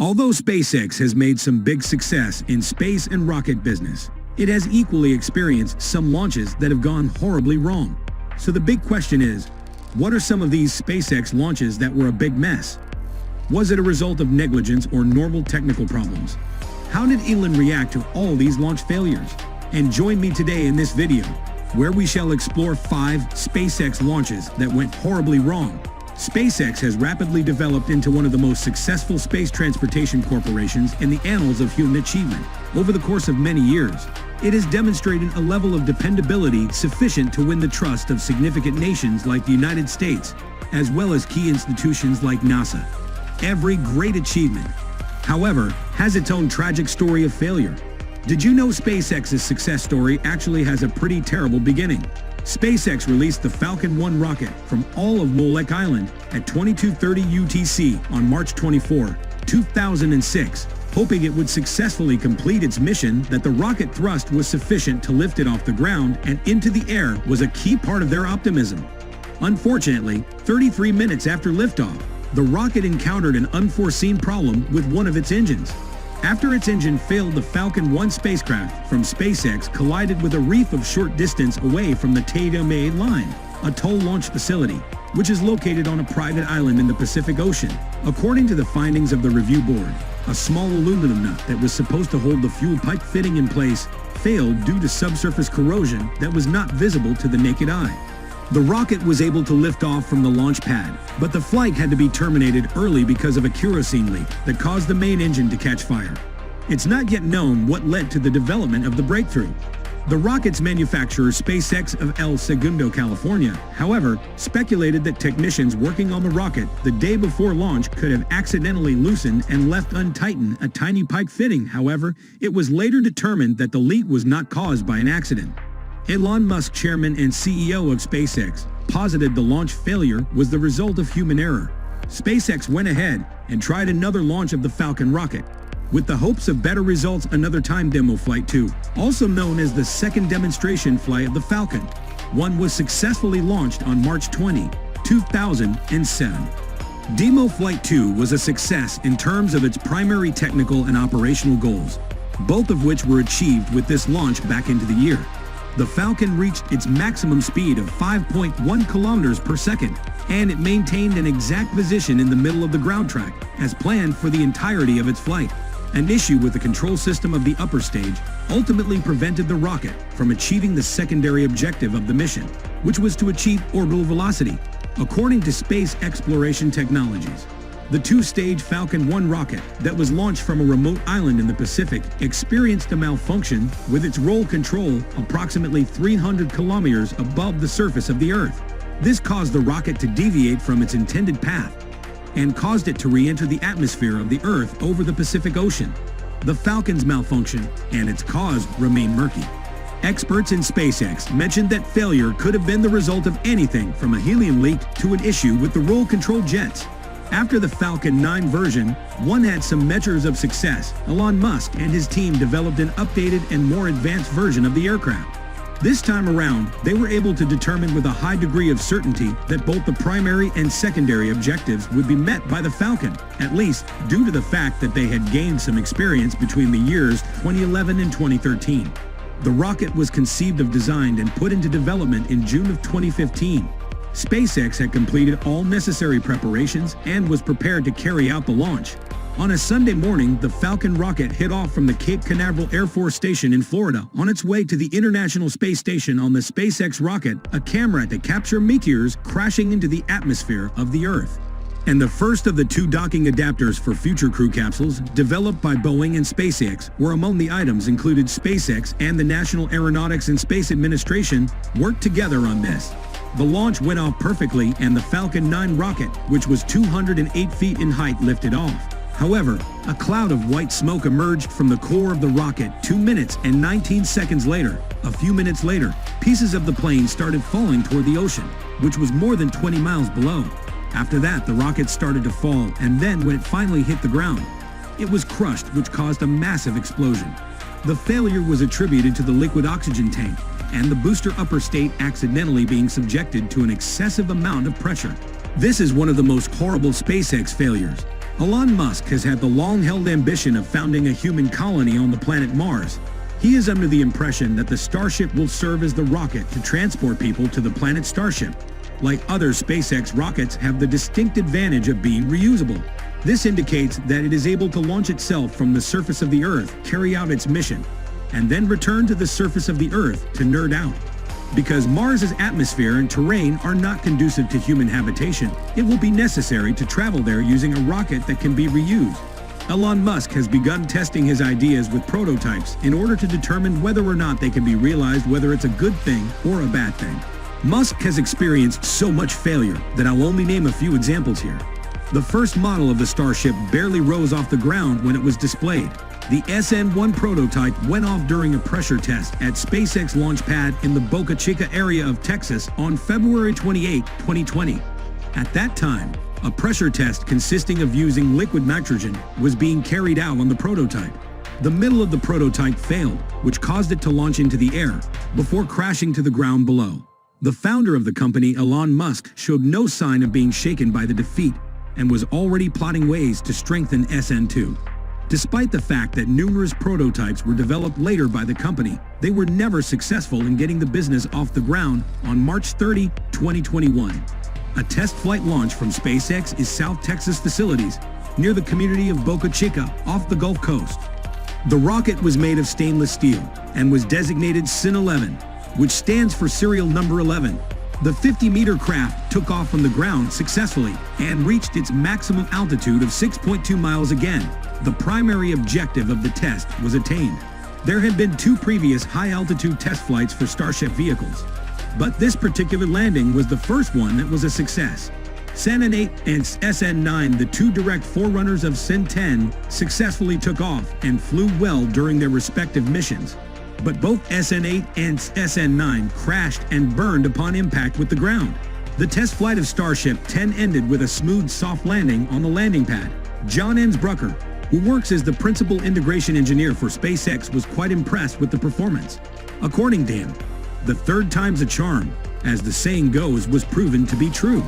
Although SpaceX has made some big success in space and rocket business, it has equally experienced some launches that have gone horribly wrong. So the big question is, what are some of these SpaceX launches that were a big mess? Was it a result of negligence or normal technical problems? How did Elon react to all these launch failures? And join me today in this video, where we shall explore 5 SpaceX launches that went horribly wrong. SpaceX has rapidly developed into one of the most successful space transportation corporations in the annals of human achievement. Over the course of many years, it has demonstrated a level of dependability sufficient to win the trust of significant nations like the United States, as well as key institutions like NASA. Every great achievement, however, has its own tragic story of failure. Did you know SpaceX's success story actually has a pretty terrible beginning? SpaceX released the Falcon 1 rocket from all of Molech Island at 22:30 UTC on March 24, 2006, hoping it would successfully complete its mission. That the rocket thrust was sufficient to lift it off the ground and into the air was a key part of their optimism. Unfortunately, 33 minutes after liftoff, the rocket encountered an unforeseen problem with one of its engines. After its engine failed, the Falcon 1 spacecraft from SpaceX collided with a reef of short distance away from the Tatum Line, a toll launch facility, which is located on a private island in the Pacific Ocean. According to the findings of the review board, a small aluminum nut that was supposed to hold the fuel pipe fitting in place failed due to subsurface corrosion that was not visible to the naked eye. The rocket was able to lift off from the launch pad, but the flight had to be terminated early because of a kerosene leak that caused the main engine to catch fire. It's not yet known what led to the development of the breakthrough. The rocket's manufacturer, SpaceX of El Segundo, California, however, speculated that technicians working on the rocket the day before launch could have accidentally loosened and left untightened a tiny pipe fitting. However, it was later determined that the leak was not caused by an accident. Elon Musk, chairman and CEO of SpaceX, posited the launch failure was the result of human error. SpaceX went ahead and tried another launch of the Falcon rocket, with the hopes of better results. Another time demo flight 2, also known as the second demonstration flight of the Falcon 1, was successfully launched on March 20, 2007. Demo Flight 2 was a success in terms of its primary technical and operational goals, both of which were achieved with this launch back into the year. The Falcon reached its maximum speed of 5.1 kilometers per second, and it maintained an exact position in the middle of the ground track as planned for the entirety of its flight. An issue with the control system of the upper stage ultimately prevented the rocket from achieving the secondary objective of the mission, which was to achieve orbital velocity. According to Space Exploration Technologies, the 2-stage Falcon 1 rocket that was launched from a remote island in the Pacific experienced a malfunction with its roll control approximately 300 kilometers above the surface of the Earth. This caused the rocket to deviate from its intended path and caused it to re-enter the atmosphere of the Earth over the Pacific Ocean. The Falcon's malfunction and its cause remain murky. Experts in SpaceX mentioned that failure could have been the result of anything from a helium leak to an issue with the roll control jets. After the Falcon 9 version 1 had some measures of success, Elon Musk and his team developed an updated and more advanced version of the aircraft. This time around, they were able to determine with a high degree of certainty that both the primary and secondary objectives would be met by the Falcon, at least due to the fact that they had gained some experience between the years 2011 and 2013. The rocket was conceived of, designed, and put into development in June of 2015. SpaceX had completed all necessary preparations and was prepared to carry out the launch. On a Sunday morning, the Falcon rocket hit off from the Cape Canaveral Air Force Station in Florida on its way to the International Space Station. On the SpaceX rocket, a camera to capture meteors crashing into the atmosphere of the Earth. And the first of the 2 docking adapters for future crew capsules, developed by Boeing and SpaceX, were among the items included. SpaceX and the National Aeronautics and Space Administration worked together on this. The launch went off perfectly and the Falcon 9 rocket, which was 208 feet in height, lifted off. However, a cloud of white smoke emerged from the core of the rocket 2 minutes and 19 seconds later. A few minutes later, pieces of the plane started falling toward the ocean, which was more than 20 miles below. After that, the rocket started to fall, and then when it finally hit the ground, it was crushed, which caused a massive explosion. The failure was attributed to the liquid oxygen tank and the booster upper state accidentally being subjected to an excessive amount of pressure. This is one of the most horrible SpaceX failures. Elon Musk has had the long-held ambition of founding a human colony on the planet Mars. He is under the impression that the Starship will serve as the rocket to transport people to the planet Starship. Like other SpaceX rockets have the distinct advantage of being reusable. This indicates that it is able to launch itself from the surface of the Earth, carry out its mission, and then return to the surface of the Earth to nerd out. Because Mars's atmosphere and terrain are not conducive to human habitation, it will be necessary to travel there using a rocket that can be reused. Elon Musk has begun testing his ideas with prototypes in order to determine whether or not they can be realized, whether it's a good thing or a bad thing. Musk has experienced so much failure that I'll only name a few examples here. The first model of the Starship barely rose off the ground when it was displayed. The SN-1 prototype went off during a pressure test at SpaceX launch pad in the Boca Chica area of Texas on February 28, 2020. At that time, a pressure test consisting of using liquid nitrogen was being carried out on the prototype. The middle of the prototype failed, which caused it to launch into the air before crashing to the ground below. The founder of the company, Elon Musk, showed no sign of being shaken by the defeat and was already plotting ways to strengthen SN2. Despite the fact that numerous prototypes were developed later by the company, they were never successful in getting the business off the ground. On March 30, 2021. A test flight launch from SpaceX South Texas facilities near the community of Boca Chica off the Gulf Coast. The rocket was made of stainless steel and was designated SN-11, which stands for serial number 11. The 50-meter craft took off from the ground successfully and reached its maximum altitude of 6.2 miles again. The primary objective of the test was attained. There had been 2 previous high-altitude test flights for Starship vehicles, but this particular landing was the first one that was a success. SN-8 and SN-9, the 2 direct forerunners of SN-10, successfully took off and flew well during their respective missions. But both SN-8 and SN-9 crashed and burned upon impact with the ground. The test flight of Starship 10 ended with a smooth, soft landing on the landing pad. John Brucker, who works as the principal integration engineer for SpaceX, was quite impressed with the performance. According to him, the third time's a charm, as the saying goes, was proven to be true.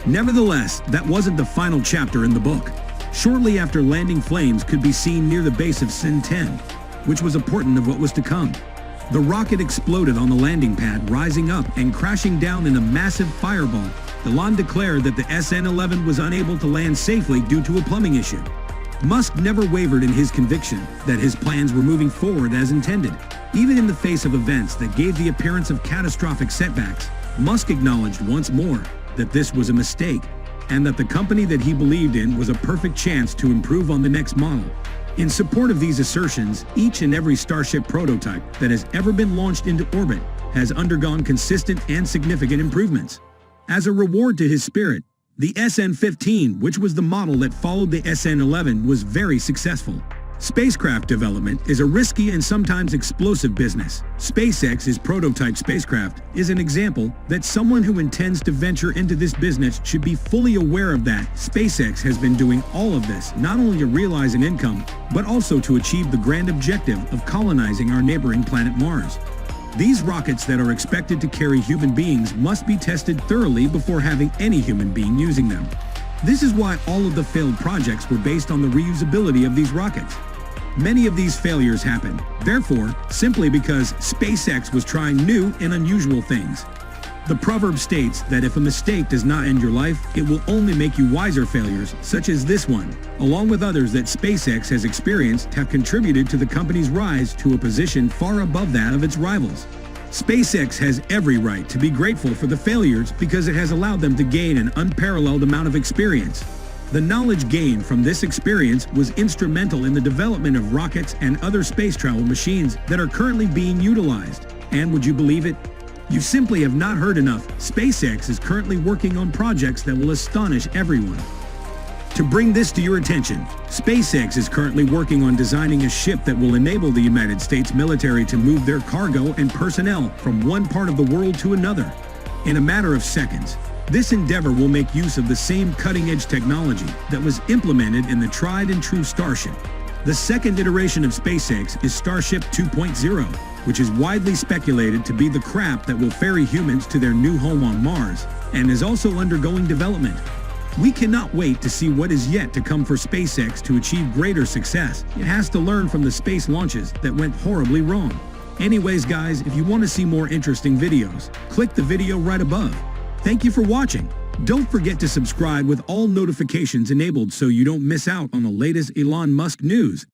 Nevertheless, that wasn't the final chapter in the book. Shortly after landing, flames could be seen near the base of SN-10, which was a portent of what was to come. The rocket exploded on the landing pad, rising up and crashing down in a massive fireball. Elon declared that the SN-11 was unable to land safely due to a plumbing issue. Musk never wavered in his conviction that his plans were moving forward as intended. Even in the face of events that gave the appearance of catastrophic setbacks, Musk acknowledged once more that this was a mistake and that the company that he believed in was a perfect chance to improve on the next model. In support of these assertions, each and every Starship prototype that has ever been launched into orbit has undergone consistent and significant improvements. As a reward to his spirit, the SN-15, which was the model that followed the SN-11, was very successful. Spacecraft development is a risky and sometimes explosive business. SpaceX's prototype spacecraft is an example that someone who intends to venture into this business should be fully aware of that. SpaceX has been doing all of this not only to realize an income, but also to achieve the grand objective of colonizing our neighboring planet Mars. These rockets that are expected to carry human beings must be tested thoroughly before having any human being using them. This is why all of the failed projects were based on the reusability of these rockets. Many of these failures happened, therefore, simply because SpaceX was trying new and unusual things. The proverb states that if a mistake does not end your life, it will only make you wiser. Failures, such as this one, along with others that SpaceX has experienced, have contributed to the company's rise to a position far above that of its rivals. SpaceX has every right to be grateful for the failures because it has allowed them to gain an unparalleled amount of experience. The knowledge gained from this experience was instrumental in the development of rockets and other space travel machines that are currently being utilized. And would you believe it? You simply have not heard enough. SpaceX is currently working on projects that will astonish everyone. To bring this to your attention, SpaceX is currently working on designing a ship that will enable the United States military to move their cargo and personnel from one part of the world to another in a matter of seconds. This endeavor will make use of the same cutting-edge technology that was implemented in the tried and true Starship. The second iteration of SpaceX is Starship 2.0, which is widely speculated to be the craft that will ferry humans to their new home on Mars, and is also undergoing development. We cannot wait to see what is yet to come for SpaceX to achieve greater success. It has to learn from the space launches that went horribly wrong. Anyways guys, if you want to see more interesting videos, click the video right above. Thank you for watching. Don't forget to subscribe with all notifications enabled so you don't miss out on the latest Elon Musk news.